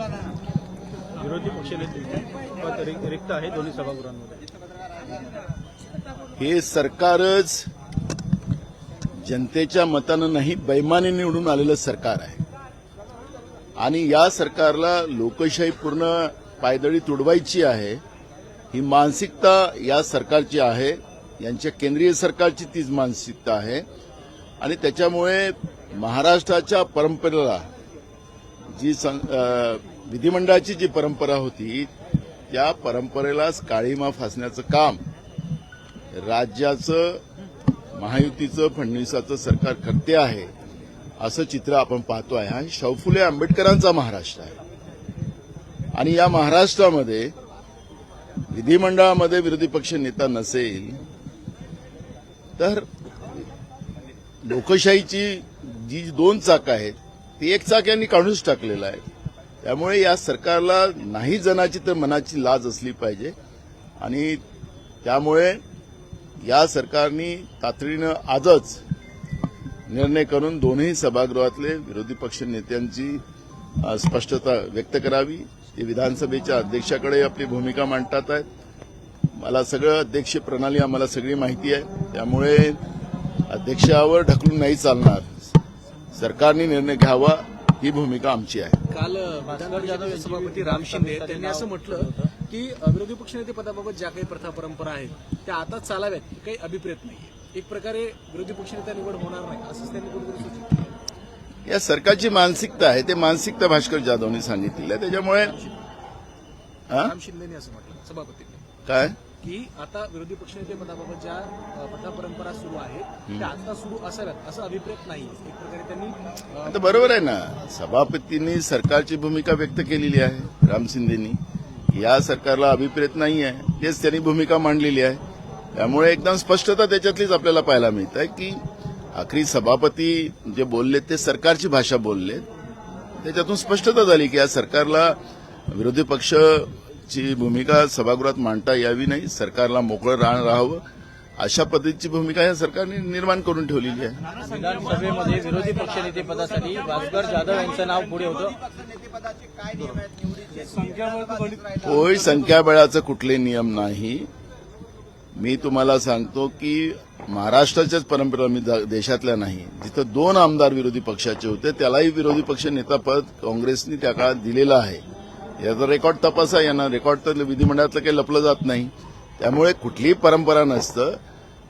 विरोधी पक्षनेते पद रिक्त आहे दोन्ही सभागृहांमध्ये. हे सरकारच जनतेच्या मतानं नाही बैमानी निवडून आलेलं सरकार आहे आणि या सरकारला लोकशाही पूर्ण पायदळी तुडवायची आहे. ही मानसिकता या सरकारची आहे, यांच्या केंद्रीय सरकारची तीच मानसिकता आहे आणि त्याच्यामुळे महाराष्ट्राच्या परंपरेला जी विधिमंडळाची जी परंपरा होती त्या परंपरेलाच काळीमा फासण्याचं काम राज्याचं महायुतीचं फडणवीसाचं सरकार करते आहे असं चित्र आपण पाहतो आहे. हा शाहू फुले आंबेडकरांचा महाराष्ट्र आहे आणि या महाराष्ट्रामध्ये विधिमंडळामध्ये विरोधी पक्ष नेता नसेल तर लोकशाहीची जी दोन चाकं आहेत ती एक चाक यांनी काढूनच टाकलेलं आहे. त्यामुळे या सरकारला नाही जनाची तर मनाची लाज असली पाहिजे आणि त्यामुळे या सरकारने तातडीनं आजच निर्णय करून दोन्ही सभागृहातले विरोधी पक्ष नेत्यांची स्पष्टता व्यक्त करावी. ते विधानसभेच्या अध्यक्षाकडे आपली भूमिका मांडतात आहेत. मला सगळं अध्यक्ष प्रणाली आम्हाला सगळी माहिती आहे, त्यामुळे अध्यक्षावर ढकलून नाही चालणार. सरकारने निर्णय घ्यावा ही भूमिका आमची आहे. काल भास्कर जाधव सभापती राम शिंदे त्यांनी असं म्हटलं की विरोधी पक्षनेते पदाबाबत ज्या काही प्रथा परंपरा आहेत त्या आता चालाव्यात, काही अभिप्रेत नाही. एक प्रकारे विरोधी पक्षनेता निवड होणार नाही असंच त्यांनी कुठेतरी सूचित केलं. या सरकारची मानसिकता आहे, ते मानसिकता भास्कर जाधवनी सांगितलेली आहे. त्याच्यामुळे राम शिंदेनी असं म्हटलं सभापतींनी काय की आता विरोधी पक्षनेते पदाबाबत ज्या प्रथा परंपरा सुरू आहेत त्या आता सुरू असाव्यात असं अभिप्रेत नाही. एक प्रकारे त्यांनी आता बरोबर आहे ना, सभापतींनी सरकारची भूमिका व्यक्त केलेली आहे. राम शिंदेनी या सरकारला अभिप्रेत नाही आहे, तेच त्यांनी भूमिका मांडलेली आहे. त्यामुळे एकदम स्पष्टता त्याच्यातलीच आपल्याला पाहायला मिळत आहे की आखरी सभापती जे बोलले ते सरकारची भाषा बोलले. त्याच्यातून स्पष्टता झाली की या सरकारला विरोधी पक्षची भूमिका सभागृहात मांडता यावी नाही, सरकारला मोकळं राहावं अशा पद्धतीची भूमिका या सरकारने निर्माण करून ठेवलेली आहे. विधानसभेमध्ये विरोधी पक्षनेते पदासाठी भास्कर जाधव यांचं नाव पुढे होतं. होय, संख्याबळाचं कुठले नियम नाही. मी तुम्हाला सांगतो की महाराष्ट्राच्याच परंपरा, मी देशातल्या नाही, जिथं 2 आमदार विरोधी पक्षाचे होते त्यालाही विरोधी पक्ष नेता पद काँग्रेसने त्या काळात दिलेलं आहे. याचा रेकॉर्ड तपासा, यांना रेकॉर्ड तर विधिमंडळातलं काही लपलं जात नाही. त्यामुळे कुठलीही परंपरा नसतं.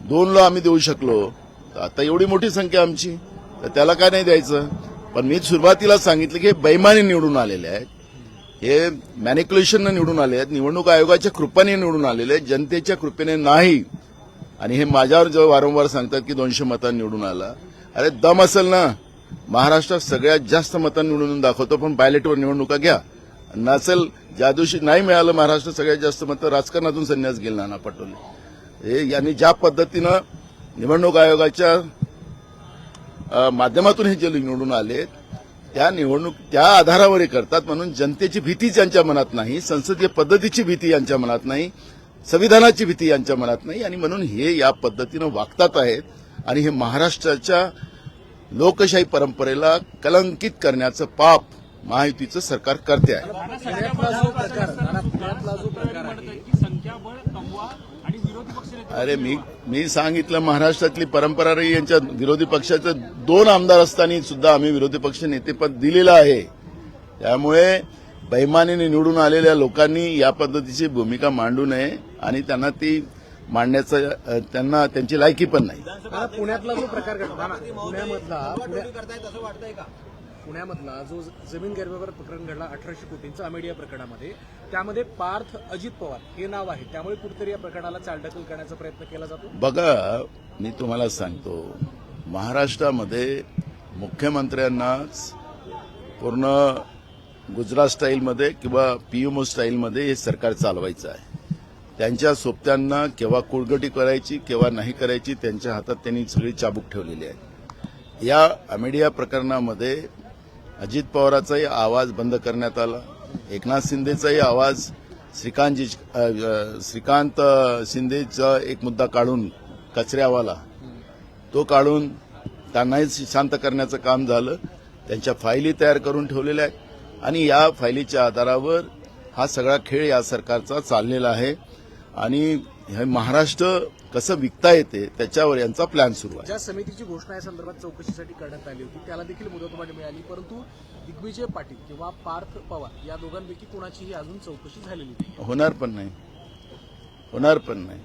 2ला आम्ही देऊ शकलो, आता एवढी मोठी संख्या आमची, तर त्याला काय नाही द्यायचं. पण मी सुरुवातीला सांगितलं की हे बैमानी निवडून आलेले आहेत, हे मॅनिक्युलेशननं निवडून आले आहेत, निवडणूक आयोगाच्या कृपेने निवडून आलेले आहेत, जनतेच्या कृपेने नाही. आणि हे माझ्यावर जेव्हा वारंवार सांगतात की 200 मतांनी निवडून आला, अरे दम असेल ना, महाराष्ट्रात सगळ्यात जास्त मतांनी निवडून दाखवतो, पण बायलेटवर निवडणुका घ्या. नसेल, ज्या दिवशी नाही मिळालं महाराष्ट्रात सगळ्यात जास्त मतं, राजकारणातून संन्यास गेला नाना पटोले यांनी ज्या पद्धतीनं निवडणूक आयोगाच्या माध्यमातून हे जे निवडून आले त्या आधारावर हे करतात. म्हणून जनतेची भीतीच यांच्या मनात नाही, संसदीय पद्धतीची भीती यांच्या मनात नाही, संविधानाची भीती यांच्या मनात नाही आणि म्हणून हे या पद्धतीनं वागतात आहेत आणि हे महाराष्ट्राच्या लोकशाही परंपरेला कलंकित करण्याचं पाप महायुतीचं सरकार करते आहे. अरे मी सांगितलं, महाराष्ट्रातली परंपरा रही, यांच्या विरोधी पक्षाचे 2 आमदार असताना सुद्धा आम्ही विरोधी पक्ष नेतेपद दिलेलं आहे. त्यामुळे बैमानीने निवडून आलेल्या लोकांनी या पद्धतीची भूमिका मांडू नये आणि त्यांना ती मांडण्याचं त्यांची लायकी पण नाही. पुण्यातला जो प्रकार घडला पुण्यामधला जो जमीन गैरव्यवहार प्रकरण घडला 1800 कोटींचं अमेडिया प्रकरणामध्ये, त्यामध्ये पार्थ अजित पवार हे नाव आहे. त्यामुळे कुठेतरी या प्रकरणाला चालढकल करण्याचा प्रयत्न केला जातो. बघा, मी तुम्हाला सांगतो, महाराष्ट्रामध्ये मुख्यमंत्र्यांनाच पूर्ण गुजरात स्टाईलमध्ये किंवा पीएमओ स्टाईलमध्ये हे सरकार चालवायचं आहे. त्यांच्या सोबत्यांना केव्हा कुळगटी करायची केव्हा नाही करायची त्यांच्या हातात त्यांनी सगळी चाबूक ठेवलेली आहे. या अमेडिया प्रकरणामध्ये अजित पवाराचाही आवाज बंद करण्यात आला, एकनाथ शिंदेचाही आवाज, श्रीकांत शिंदेचा एक मुद्दा काढून कचऱ्यावाला तो काढून त्यांनाही शांत करण्याचं काम झालं. त्यांच्या फाईली तयार करून ठेवलेल्या आहेत. आणि या फायलीच्या आधारावर हा सगळा खेळ या सरकारचा चाललेला आहे आणि हे महाराष्ट्र कसं विकता येते त्याच्यावर यांचा प्लॅन सुरू आहे. ज्या समितीची घोषणा या संदर्भात चौकशीसाठी करण्यात आली होती त्याला देखील मुदतवाढ मिळाली, परंतु दिग्विजय पाटील किंवा पार्थ पवार या दोघांपैकी कोणाचीही अजून चौकशी झालेली नाही. होणार पण नाही.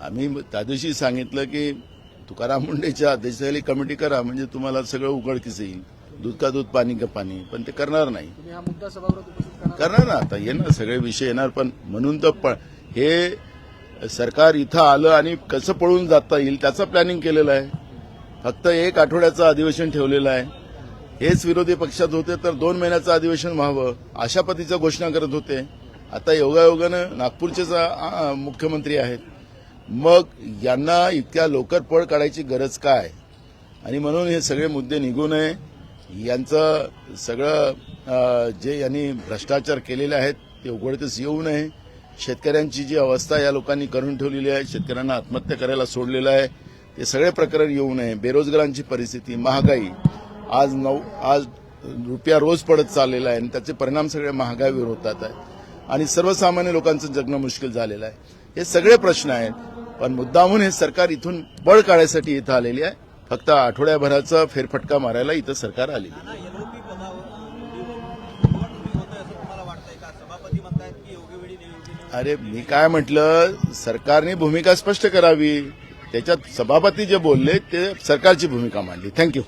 आम्ही त्या दिवशी सांगितलं की तुकाराम मुंडेच्या अध्यक्षतेखाली कमिटी करा म्हणजे तुम्हाला सगळं उघडकीस येईल. दूध का दूध पाणी का पाणी, पण ते करणार नाही. तुम्ही हा मुद्दा सभागृहात उपस्थित करणार ना, आता येणार सगळे विषय येणार. पण म्हणून तर हे सरकार इथं आलं आणि कसं पळून जाता येईल त्याचं प्लॅनिंग केलेलं आहे. फक्त 1 आठवड्याचं अधिवेशन ठेवलेलं आहे. हेच विरोधी पक्षात होते तर 2 महिन्याचं अधिवेशन व्हावं अशा पद्धतीच्या घोषणा करत होते. आता योगायोगानं नागपूरचेच मुख्यमंत्री आहेत. मग यांना इतक्या लवकर पळ काढायची गरज काय? आणि म्हणून हे सगळे मुद्दे निघू नये. यांचं सगळं जे यांनी भ्रष्टाचार केलेले आहेत ते उघडकीस येऊ नये. शेतकऱ्यांची जी अवस्था या लोकांनी करून ठेवलेली आहे, शेतकऱ्यांना आत्महत्या करायला सोडलेलं आहे, ते सगळे प्रकरण येऊ नये. बेरोजगारांची परिस्थिती, महागाई, आज रुपया रोज पडत चाललेला आहे आणि त्याचे परिणाम सगळे महागाईवर होतात आहे आणि सर्वसामान्य लोकांचं जगणं मुश्किल झालेलं आहे. हे सगळे प्रश्न आहेत. पण मुद्दामून हे सरकार इथून पळ काढायसाठी इथं आलेली आहे. फक्त आठवड्याभराचा फेरफटका मारायला इथं सरकार आलेली आहे. अरे मी काय म्हटलं, सरकारने भूमिका स्पष्ट करावी. त्याच्यात सभापती जे बोलले ते सरकारची भूमिका मांडली. थँक्यू.